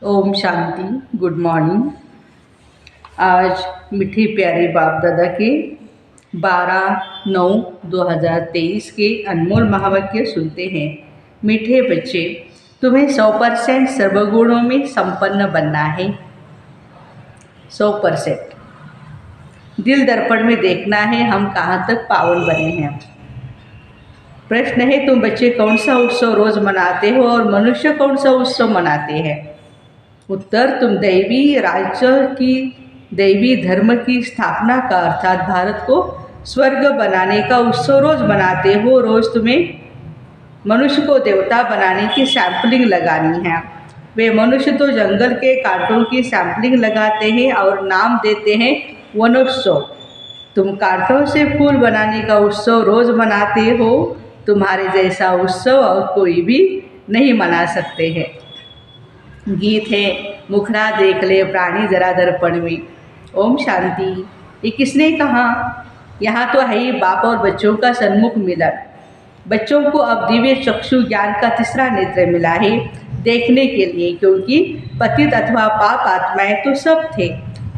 Om Shanti. Good morning. आज मीठी प्यारी बाप दादा के 12/9/2023 के अनमोल महावाक्य सुनते हैं। मीठे बच्चे, तुम्हें 100% सर्वगुणों में संपन्न बनना है। 100% दिल दर्पण में देखना है हम कहाँ तक पावन बने हैं। प्रश्न है, तुम बच्चे कौन सा उत्सव रोज मनाते हो और मनुष्य कौन सा उत्सव मनाते हैं? उत्तर, तुम दैवी राज्य की, दैवी धर्म की स्थापना का अर्थात भारत को स्वर्ग बनाने का उत्सव रोज मनाते हो। रोज तुम्हें मनुष्य को देवता बनाने की सैंपलिंग लगानी है। वे मनुष्य तो जंगल के कांटों की सैंपलिंग लगाते हैं और नाम देते हैं वनोत्सव। तुम कांटों से फूल बनाने का उत्सव रोज मनाते हो। तुम्हारे जैसा उत्सव और कोई भी नहीं मना सकते हैं। गीत है, मुखड़ा देख ले प्राणी जरा दर्पण में। ओम शांति। ये किसने कहा? यहाँ तो है ही बाप और बच्चों का सन्मुख मिलन। बच्चों को अब दिव्य चक्षु ज्ञान का तीसरा नेत्र मिला है देखने के लिए, क्योंकि पतित अथवा पाप आत्माएं तो सब थे।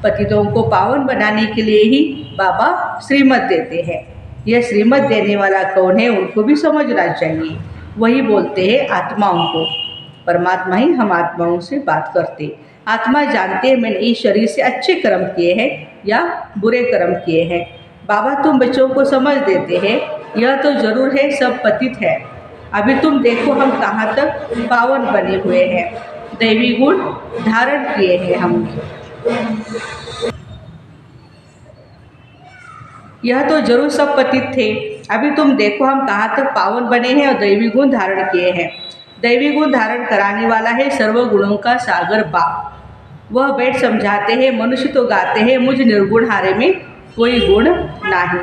पतितों को पावन बनाने के लिए ही बाबा श्रीमत देते हैं। यह श्रीमत देने वाला कौन है, उनको भी समझना चाहिए। वही बोलते हैं आत्माओं को। परमात्मा ही हम आत्माओं से बात करते। आत्मा जानते हैं मैंने इस शरीर से अच्छे कर्म किए हैं या बुरे कर्म किए हैं। बाबा तुम बच्चों को समझ देते हैं, यह तो जरूर है सब पतित है। अभी तुम देखो हम कहाँ तक पावन बने हुए हैं, दैवी गुण धारण किए हैं हम। यह तो जरूर सब पतित थे। अभी तुम देखो हम कहाँ तक पावन बने हैं और दैवी गुण धारण किए हैं। दैवी गुण धारण कराने वाला है सर्वगुणों का सागर बाप। वह बैठ समझाते हैं। मनुष्य तो गाते हैं मुझ निर्गुण हारे में कोई गुण नहीं।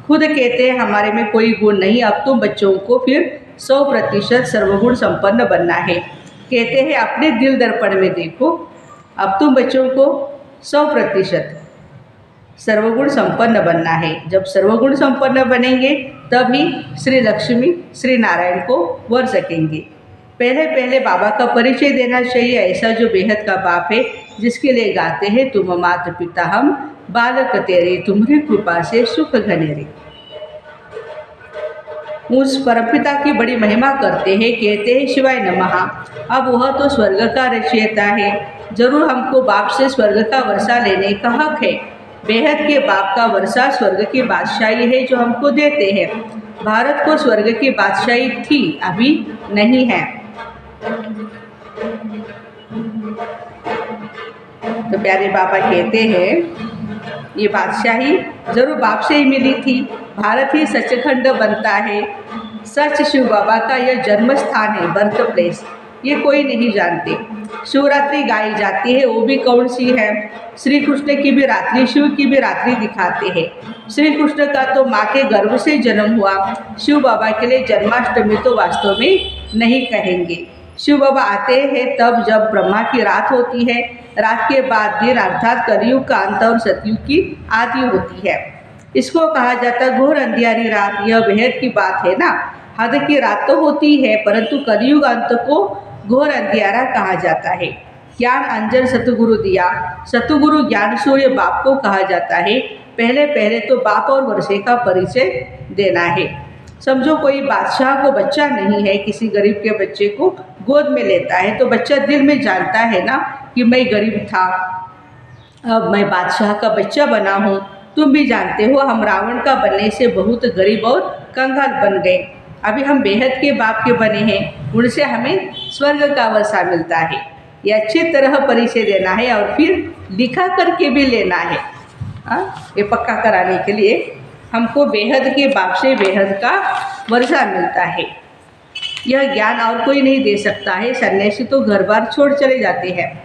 खुद कहते हैं हमारे में कोई गुण नहीं। अब तुम बच्चों को फिर 100% सर्वगुण संपन्न बनना है। कहते हैं अपने दिल दर्पण में देखो। अब तुम बच्चों को 100% सर्वगुण संपन्न बनना है। जब सर्वगुण संपन्न बनेंगे तभी श्री लक्ष्मी श्री नारायण को वर सकेंगे। पहले पहले बाबा का परिचय देना चाहिए, ऐसा जो बेहद का बाप है, जिसके लिए गाते हैं तुम माता पिता हम बालक तेरे, तुम्हारी कृपा से सुख घनेरे। उस परमपिता की बड़ी महिमा करते हैं, कहते हैं शिवाय नमः। अब वह तो स्वर्ग का रचयिता है, जरूर हमको बाप से स्वर्ग का वर्षा लेने का हक है। बेहद के बाप का वर्षा स्वर्ग की बादशाही है जो हमको देते हैं। भारत को स्वर्ग की बादशाही थी, अभी नहीं है। तो प्यारे बाबा कहते हैं ये बादशाही जरूर बाप से ही मिली थी। भारत ही सचखंड बनता है। सच शिव बाबा का यह जन्म स्थान है, बर्थ प्लेस। ये कोई नहीं जानते। शिवरात्रि गाई जाती है, वो भी कौन सी है? श्री कृष्ण की भी रात्रि, शिव की भी रात्रि दिखाते हैं। श्री कृष्ण का तो माँ के गर्भ से जन्म हुआ। शिव बाबा के लिए जन्माष्टमी तो वास्तव में नहीं कहेंगे। शिव बाबा आते हैं तब जब ब्रह्मा की रात होती है। रात के बाद दिन अर्थात कलयुग का अंत और सतयुग की आदि होती है। इसको कहा जाता है घोर अंधियारी रात। यह बेहद की बात है ना। हद की रात तो होती है, परंतु कलयुग अंत को घोर अंधियारा कहा जाता है। ज्ञान अंजन सतगुरु दिया। सतगुरु ज्ञान सूर्य बाप को कहा जाता है। पहले पहले तो बाप और वर्षे का परिचय देना है। समझो कोई बादशाह को बच्चा नहीं है, किसी गरीब के बच्चे को गोद में लेता है तो बच्चा दिल में जानता है ना कि मैं गरीब था, अब मैं बादशाह का बच्चा बना हूँ। तुम भी जानते हो हम रावण का बनने से बहुत गरीब और कंगाल बन गए। अभी हम बेहद के बाप के बने हैं, उनसे हमें स्वर्ग का वर्षा मिलता है। ये अच्छी तरह परिचय देना है और फिर लिखा करके भी लेना है। ये पक्का कराने के लिए हमको बेहद के बाप से बेहद का वर्षा मिलता है। यह ज्ञान और कोई नहीं दे सकता है। सन्यासी तो घर बार छोड़ चले जाते हैं,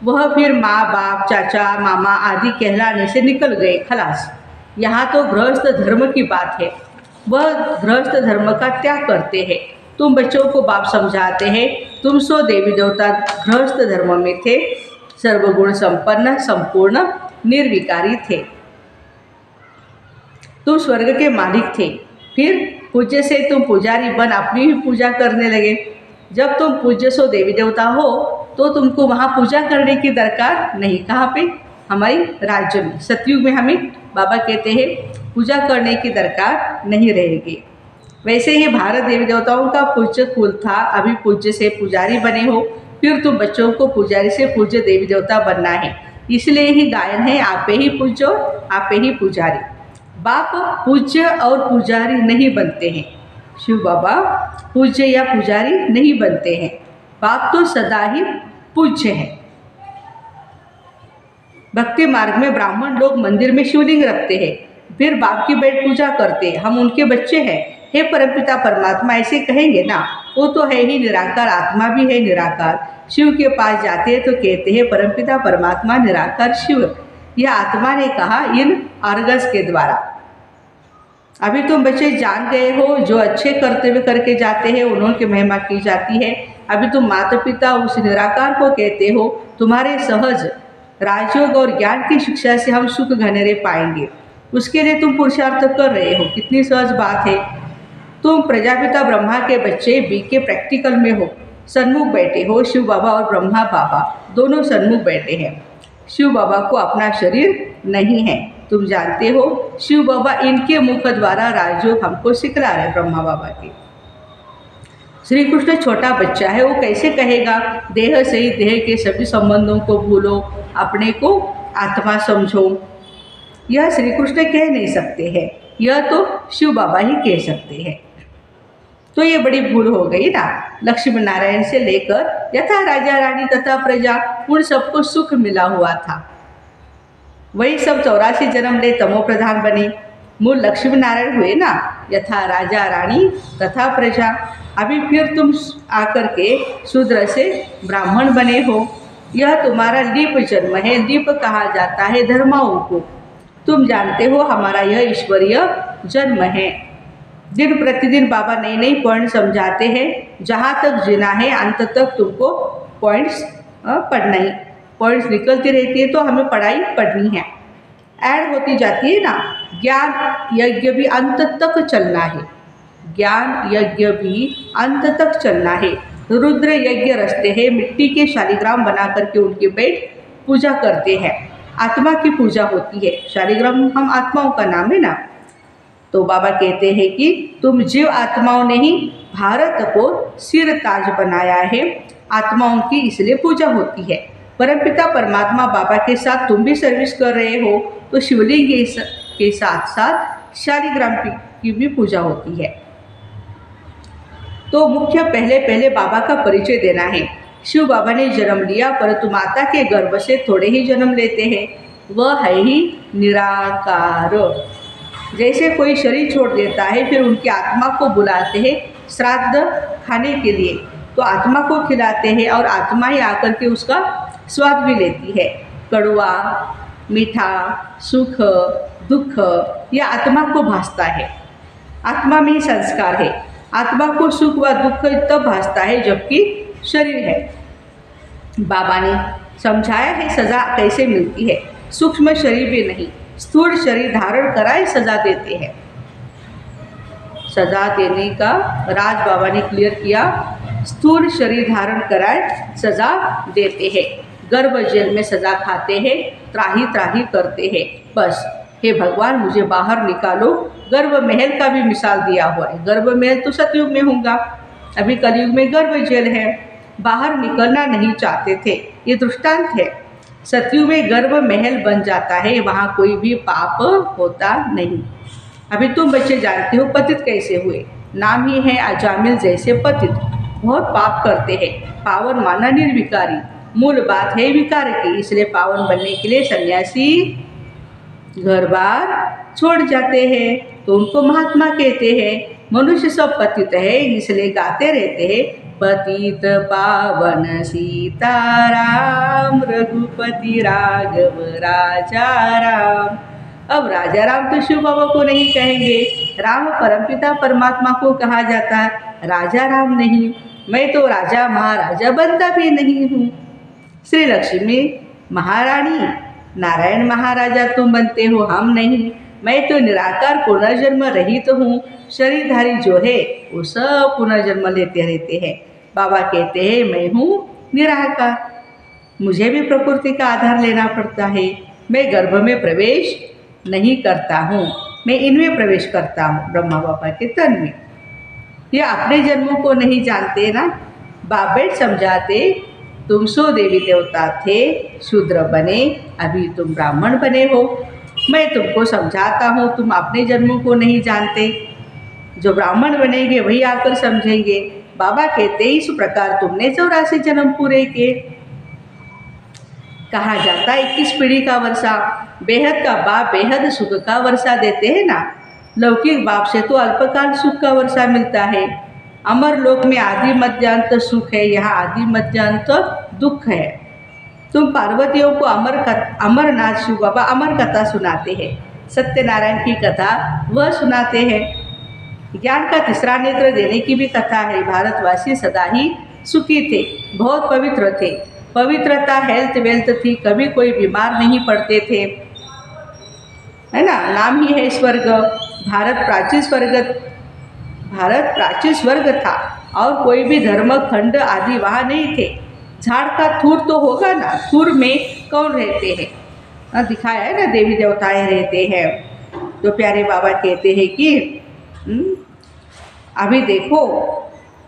वह फिर माँ बाप चाचा मामा आदि कहलाने से निकल गए, खलास। यहाँ तो गृहस्थ धर्म की बात है, वह गृहस्थ धर्म का त्याग करते हैं। तुम बच्चों को बाप समझाते हैं तुम सो देवी देवता गृहस्थ धर्म में थे, सर्वगुण संपन्न संपूर्ण निर्विकारी थे। तुम स्वर्ग के मालिक थे, फिर पूज्य से तुम पुजारी बन अपनी ही पूजा करने लगे। जब तुम पूज्य सो देवी देवता हो तो तुमको वहाँ पूजा करने की दरकार नहीं। कहाँ पे? हमारे राज्य में, सतयुग में हमें बाबा कहते हैं पूजा करने की दरकार नहीं रहेगी। वैसे ही भारत देवी देवताओं का पूज्य कुल था, अभी पूज्य से पुजारी बने हो, फिर तुम बच्चों को पुजारी से पूज्य देवी देवता बनना है। इसलिए ही गायन है, आपे ही पूजो आपे ही पुजारी। बाप पूज्य और पुजारी नहीं बनते हैं, शिव बाबा पूज्य या पुजारी नहीं बनते हैं। बाप तो सदा ही पूज्य है। भक्ति मार्ग में ब्राह्मण लोग मंदिर में शिवलिंग रखते हैं, फिर बाप की बैठ पूजा करते हैं, हम उनके बच्चे हैं। हे परमपिता परमात्मा ऐसे कहेंगे ना, वो तो है ही निराकार, आत्मा भी है निराकार। शिव के पास जाते हैं तो कहते हैं परमपिता परमात्मा निराकार शिव। यह आत्मा ने कहा इन अर्गस के द्वारा। अभी तुम बच्चे जान गए हो, जो अच्छे कर्तव्य करके जाते हैं उन्होंने महिमा की जाती है। अभी तुम माता पिता उस निराकार को कहते हो। तुम्हारे सहज राजयोग और ज्ञान की शिक्षा से हम सुख घनेरे पाएंगे, उसके लिए तुम पुरुषार्थ कर रहे हो। कितनी सहज बात है। तुम प्रजापिता ब्रह्मा के बच्चे बीके प्रैक्टिकल में हो, सन्मुख बैठे हो। शिव बाबा और ब्रह्मा बाबा दोनों सन्मुख बैठे हैं। शिव बाबा को अपना शरीर नहीं है, तुम जानते हो। शिव बाबा इनके मुख द्वारा राजयोग हमको सिखला रहे ब्रह्मा बाबा के। श्री कृष्ण छोटा बच्चा है, वो कैसे कहेगा देह से देह के सभी संबंधों को भूलो, अपने को आत्मा समझो। यह श्री कृष्ण कह नहीं सकते हैं, यह तो शिव बाबा ही कह सकते हैं। तो ये बड़ी भूल हो गई ना। लक्ष्मी नारायण से लेकर यथा राजा रानी तथा प्रजा, उन सबको सुख मिला हुआ था। वही सब 84 जन्म ले तमो प्रधान बने, मूल लक्ष्मी नारायण हुए ना। यथा राजा रानी तथा प्रजा, अभी फिर तुम आकर के शूद्र से ब्राह्मण बने हो। यह तुम्हारा लीप जन्म है, लीप कहा जाता है धर्माओं को। तुम जानते हो हमारा यह ईश्वरीय जन्म है। दिन प्रतिदिन बाबा नई नई पॉइंट समझाते हैं। जहाँ तक जीना है अंत तक तुमको पॉइंट्स पढ़ना ही, पॉइंट्स निकलती रहती है तो हमें पढ़ाई पढ़नी है, ऐड होती जाती है ना। ज्ञान यज्ञ भी अंत तक चलना है, ज्ञान यज्ञ भी अंत तक चलना है। रुद्र यज्ञ रचते हैं, मिट्टी के शालिग्राम बना करके उनके बैठ पूजा करते हैं। आत्मा की पूजा होती है। शालिग्राम हम आत्माओं का नाम है ना। तो बाबा कहते हैं कि तुम जीव आत्माओं ने ही भारत को सिर ताज बनाया है, आत्माओं की इसलिए पूजा होती है। परमपिता परमात्मा बाबा के साथ तुम भी सर्विस कर रहे हो, तो शिवलिंग के साथ साथ शालिग्राम की भी पूजा होती है। तो मुख्य पहले बाबा का परिचय देना है। शिव बाबा ने जन्म लिया, परंतु माता के गर्भ से थोड़े ही जन्म लेते हैं। वह है ही निराकार। जैसे कोई शरीर छोड़ देता है, फिर उनकी आत्मा को बुलाते हैं श्राद्ध खाने के लिए, तो आत्मा को खिलाते हैं और आत्मा ही आकर के उसका स्वाद भी लेती है। कड़वा, मीठा, सुख, दुख, यह आत्मा को भासता है। आत्मा में ही संस्कार है। आत्मा को सुख व दुख तब भासता है जबकि शरीर है। बाबा ने समझाया है सज़ा कैसे मिलती है। सूक्ष्म शरीर भी नहीं, स्थूल शरीर धारण कराए सज़ा देते हैं। सज़ा देने का राज बाबा ने क्लियर किया। स्थूल शरीर धारण कराए सज़ा देते हैं। गर्भ जेल में सज़ा खाते हैं, त्राही त्राही करते हैं। बस हे भगवान मुझे बाहर निकालो। गर्भ महल का भी मिसाल दिया हुआ है। गर्भ महल तो सतयुग में होगा, अभी कलयुग में गर्भ जेल है। बाहर निकलना नहीं चाहते थे, ये दृष्टांत है। सतयुग में गर्भ महल बन जाता है, वहाँ कोई भी पाप होता नहीं। अभी तुम बच्चे जानते हो पतित कैसे हुए, नाम ही है अजामिल जैसे पतित। बहुत पाप करते हैं। पावन माना निर्विकारी, मूल बात है विकार की। इसलिए पावन बनने के लिए सन्यासी घर बार छोड़ जाते हैं, तो उनको महात्मा कहते हैं। मनुष्य सब पतित है, इसलिए गाते रहते हैं पतित पावन सीताराम, रघुपति राघव राजा राम। अब राजा राम तो शिव बाबा को नहीं कहेंगे, राम परमपिता परमात्मा को कहा जाता है, राजा राम नहीं। मैं तो राजा महाराजा बनता भी नहीं हूँ। श्री लक्ष्मी महारानी, नारायण महाराजा तुम बनते हो, हम नहीं। मैं तो निराकार पुनर्जन्म रहित हूँ। शरीरधारी जो है वो सब पुनर्जन्म लेते रहते हैं। बाबा कहते हैं मैं हूँ निराकार। मुझे भी प्रकृति का आधार लेना पड़ता है। मैं गर्भ में प्रवेश नहीं करता हूँ, मैं इनमें प्रवेश करता हूँ, ब्रह्मा बाबा के तन में। ये अपने जन्मों को नहीं जानते ना। बाप बेट समझाते, तुम सो देवी देवता थे, शूद्र बने, अभी तुम ब्राह्मण बने हो। मैं तुमको समझाता हूँ, तुम अपने जन्मों को नहीं जानते। जो ब्राह्मण बनेंगे वही आकर समझेंगे। बाबा कहते, इस प्रकार तुमने 84 जन्म पूरे किए। कहा जाता है 21 पीढ़ी का वर्षा। बेहद का बाप बेहद सुख का वर्षा देते हैं ना। लौकिक बाप से तो अल्पकाल सुख का वर्षा मिलता है। अमर लोक में आदि मध्यांत सुख है, यहाँ आदि मध्यांत दुख है। तुम पार्वतियों को अमरनाथ शिव बाबा अमर कथा सुनाते हैं, सत्यनारायण की कथा वह सुनाते हैं। ज्ञान का तीसरा नेत्र देने की भी कथा है। भारतवासी सदा ही सुखी थे, बहुत पवित्र थे। पवित्रता हेल्थ वेल्थ थी, कभी कोई बीमार नहीं पड़ते थे, है ना। नाम ही है स्वर्ग। भारत प्राचीन स्वर्ग था और कोई भी धर्म खंड आदि वहाँ नहीं थे। झाड़ का थूर तो होगा ना, थूर में कौन रहते हैं, दिखाया है ना, देवी देवताएं रहते हैं। तो प्यारे बाबा कहते हैं कि अभी देखो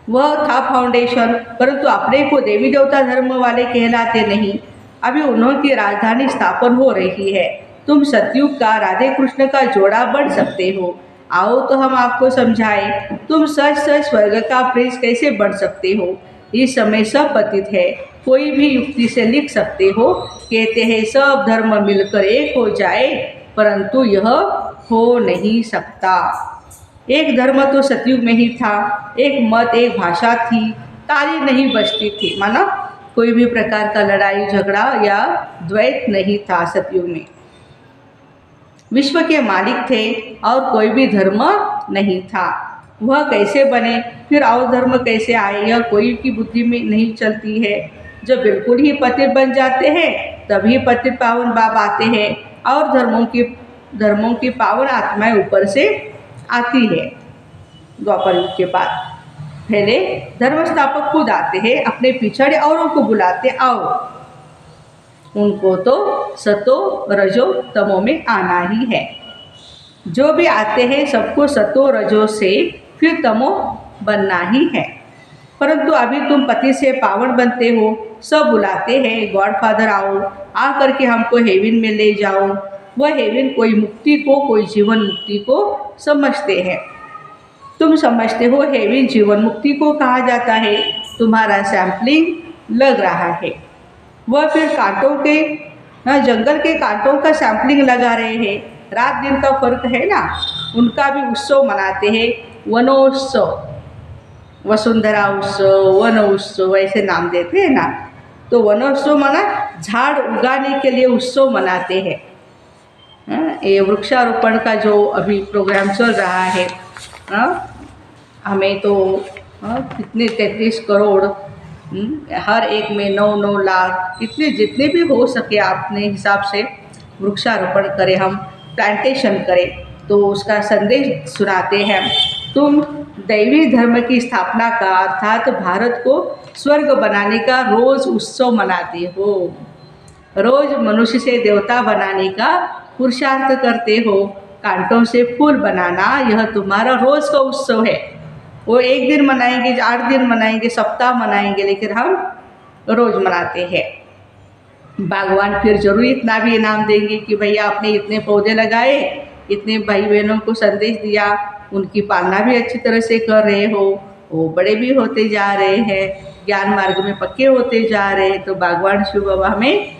वह था फाउंडेशन, परंतु अपने को देवी देवता धर्म वाले कहलाते नहीं। अभी उन्होंने राजधानी स्थापन हो रही है। तुम सतयुग का राधे कृष्ण का जोड़ा बन सकते हो। आओ तो हम आपको समझाएं, तुम सच स्वर्ग का प्रिंस कैसे बन सकते हो। इस समय सब पतित है, कोई भी युक्ति से लिख सकते हो। कहते हैं सब धर्म मिलकर एक हो जाए, परंतु यह हो नहीं सकता। एक धर्म तो सतयुग में ही था, एक मत एक भाषा थी, ताली नहीं बजती थी, माना कोई भी प्रकार का लड़ाई झगड़ा या द्वैत नहीं था सतयुग में। विश्व के मालिक थे और कोई भी धर्म नहीं था। वह कैसे बने, फिर और धर्म कैसे आए, यह कोई की बुद्धि में नहीं चलती है। जब बिल्कुल ही पतित बन जाते हैं तभी पतित पावन बाप आते हैं और धर्मों की पावन आत्माएं ऊपर से आती है। द्वापर युग के बाद पहले धर्म स्थापक खुद आते हैं, अपने पिछड़े औरों को बुलाते, आओ। उनको तो सतो रजो तमो में आना ही है। जो भी आते हैं सबको सतो रजो से फिर तमो बनना ही है। परंतु अभी तुम पति से पावन बनते हो, सब बुलाते हैं, गॉडफादर आओ, आ करके हमको हेवन में ले जाओ। वह हेवन कोई मुक्ति को, कोई जीवन मुक्ति को समझते हैं। तुम समझते हो हेवन जीवन मुक्ति को कहा जाता है। तुम्हारा सैम्पलिंग लग रहा है। वह फिर जंगल के कांटों का सैम्पलिंग लगा रहे हैं। रात दिन का फर्क है ना। उनका भी उत्सव मनाते हैं, वनोत्सव, वसुंधरा उत्सव, वन उत्सव ऐसे नाम देते हैं ना। तो वनोत्सव माना झाड़ उगाने के लिए उत्सव मनाते हैं। ये वृक्षारोपण का जो अभी प्रोग्राम चल रहा है, हमें तो कितने 33 करोड़, हर एक में 9-9 लाख, इतने जितने भी हो सके अपने हिसाब से वृक्षारोपण करें, हम प्लांटेशन करें। तो उसका संदेश सुनाते हैं। तुम दैवी धर्म की स्थापना का अर्थात भारत को स्वर्ग बनाने का रोज़ उत्सव मनाते हो। रोज़ मनुष्य से देवता बनाने का पुरुषार्थ करते हो। कांटों से फूल बनाना यह तुम्हारा रोज़ का उत्सव है। वो एक दिन मनाएंगे, 8 दिन मनाएंगे, सप्ताह मनाएंगे, लेकिन हम रोज़ मनाते हैं। बागवान फिर जरूर इतना भी इनाम देंगे कि भैया आपने इतने पौधे लगाए, इतने भाई बहनों को संदेश दिया, उनकी पालना भी अच्छी तरह से कर रहे हो, वो बड़े भी होते जा रहे हैं, ज्ञान मार्ग में पक्के होते जा रहे हैं। तो बागवान शिव बाबा हमें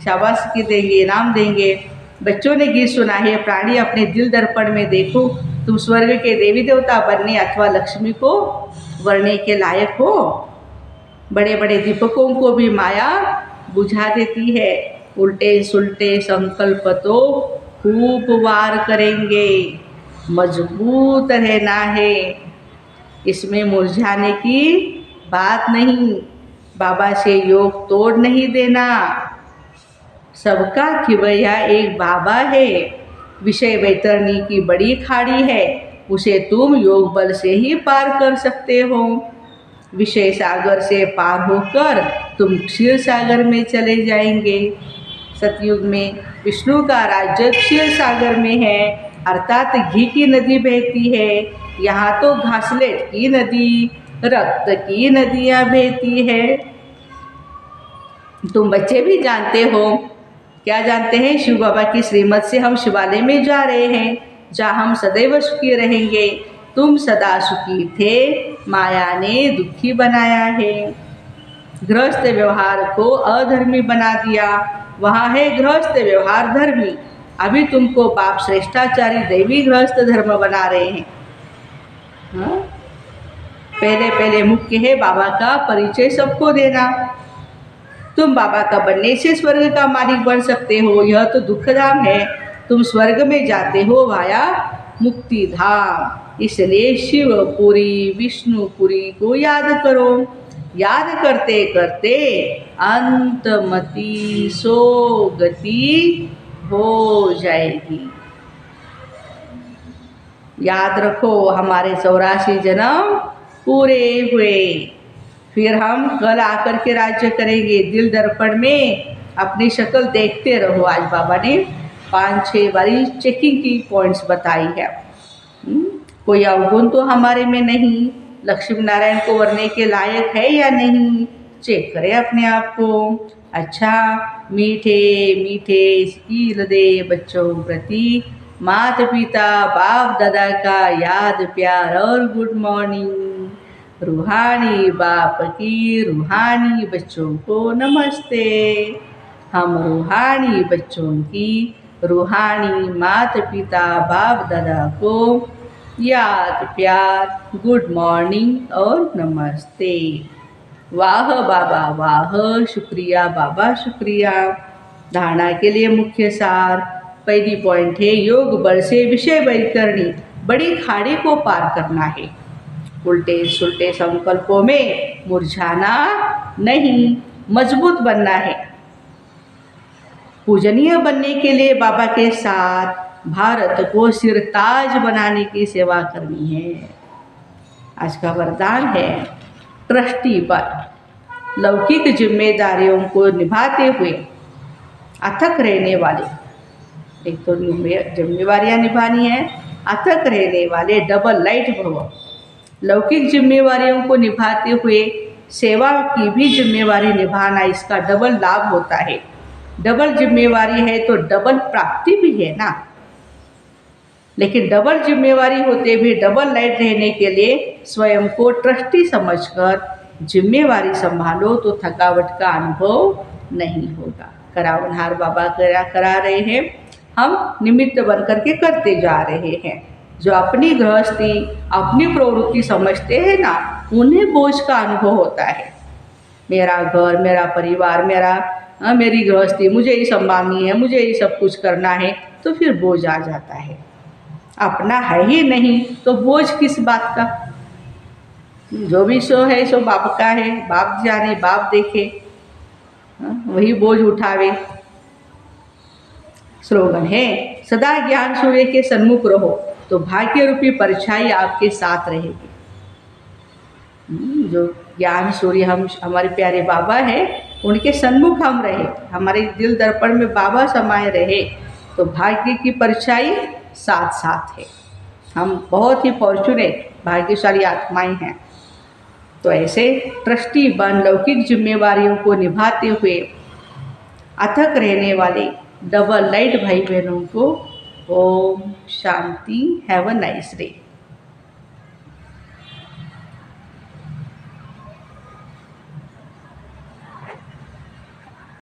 शाबाशी देंगे, इनाम देंगे। बच्चों ने गीत सुना है, प्राणी अपने दिल दर्पण में देखो, तुम स्वर्ग के देवी देवता बनने अथवा लक्ष्मी को वरने के लायक हो। बड़े बड़े दीपकों को भी माया बुझा देती है। उल्टे सुलटे संकल्प तो खूब वार करेंगे, मजबूत रहना है, इसमें मुरझाने की बात नहीं। बाबा से योग तोड़ नहीं देना। सबका खिवैया एक बाबा है, विषय वैतरणी की बड़ी खाड़ी है, उसे तुम योग बल से ही पार कर सकते हो। विषय सागर से पार होकर तुम क्षीर सागर में चले जाएंगे। सतयुग में विष्णु का राज्य क्षीर सागर में है, अर्थात घी की नदी बहती है। यहाँ तो घासलेट की नदी, रक्त की नदियाँ बहती है। तुम बच्चे भी जानते हो, क्या जानते हैं? शिव बाबा की श्रीमत से हम शिवालय में जा रहे हैं, जहाँ हम सदैव सुखी रहेंगे। तुम सदा सुखी थे, माया ने दुखी बनाया है। गृहस्थ व्यवहार को अधर्मी बना दिया, वहाँ है गृहस्थ व्यवहार धर्मी। अभी तुमको बाप श्रेष्ठाचारी दैवी गृहस्थ धर्म बना रहे हैं। हाँ? पहले पहले मुख्य है बाबा का परिचय सबको देना। तुम बाबा का बनने से स्वर्ग का मालिक बन सकते हो, यह तो दुखधाम है। तुम स्वर्ग में जाते हो वाया मुक्ति धाम। इसलिए शिवपुरी विष्णुपुरी को याद करो। याद करते करते अंतमति सो गति हो जाएगी। याद रखो, हमारे 84 जन्म पूरे हुए, फिर हम कल आकर के राज्य करेंगे। दिल दर्पण में अपनी शक्ल देखते रहो। आज बाबा ने 5-6 बारी चेकिंग की पॉइंट्स बताई है। कोई अवगुण तो हमारे में नहीं, लक्ष्मी नारायण को वरने के लायक है या नहीं, चेक करें अपने आप को। अच्छा, मीठे मीठे कील दे बच्चों प्रति माता पिता बाप दादा का याद प्यार और गुड मॉर्निंग। रूहानी बाप की रूहानी बच्चों को नमस्ते। हम रूहानी बच्चों की रूहानी माता पिता बाप दादा को याद प्यार गुड मॉर्निंग और नमस्ते। वाह बाबा वाह, शुक्रिया बाबा शुक्रिया। धारणा के लिए मुख्य सार, पहली पॉइंट है योग बल से विषय वैतरणी, बड़ी खाड़ी को पार करना है। उल्टे सुलटे संकल्पों में मुरझाना नहीं, मजबूत बनना है। पूजनीय बनने के लिए बाबा के साथ भारत को सिरताज बनाने की सेवा करनी है। आज का वरदान है ट्रस्टी पर लौकिक जिम्मेदारियों को निभाते हुए अथक रहने वाले, एक तो जिम्मेवारियां निभानी है, अथक रहने वाले डबल लाइट भव। लौकिक जिम्मेवारियों को निभाते हुए सेवा की भी जिम्मेवारी निभाना, इसका डबल लाभ होता है। डबल जिम्मेवारी है तो डबल प्राप्ति भी है ना। लेकिन डबल जिम्मेवारी होते भी डबल लाइट रहने के लिए स्वयं को ट्रस्टी समझकर जिम्मेवारी संभालो तो थकावट का अनुभव नहीं होगा। करावनहार बाबा करा रहे हैं, हम निमित्त बन करके करते जा रहे हैं। जो अपनी गृहस्थी अपनी प्रवृत्ति समझते हैं ना, उन्हें बोझ का अनुभव होता है। मेरा घर, मेरा परिवार, मेरी गृहस्थी, मुझे ही संभालनी है, मुझे ही सब कुछ करना है, तो फिर बोझ आ जाता है। अपना है ही नहीं तो बोझ किस बात का। जो भी सो है सो बाप का है, बाप जाने बाप देखे, वही बोझ उठावे। स्लोगन है सदा ज्ञान सूर्य के सन्मुख रहो तो भाग्य रूपी परछाई आपके साथ रहेगी। जो ज्ञान सूर्य हमारे प्यारे बाबा है, उनके सन्मुख हम रहे, हमारे दिल दर्पण में बाबा समाये रहे तो भाग्य की परछाई साथ साथ है। हम बहुत ही फॉर्चुनेट भाग्यशाली आत्माएं हैं। तो ऐसे ट्रस्टी बन लौकिक जिम्मेवारियों को निभाते हुए अथक रहने वाले डबल लाइट भाई बहनों को ओम शांति। Have a nice day.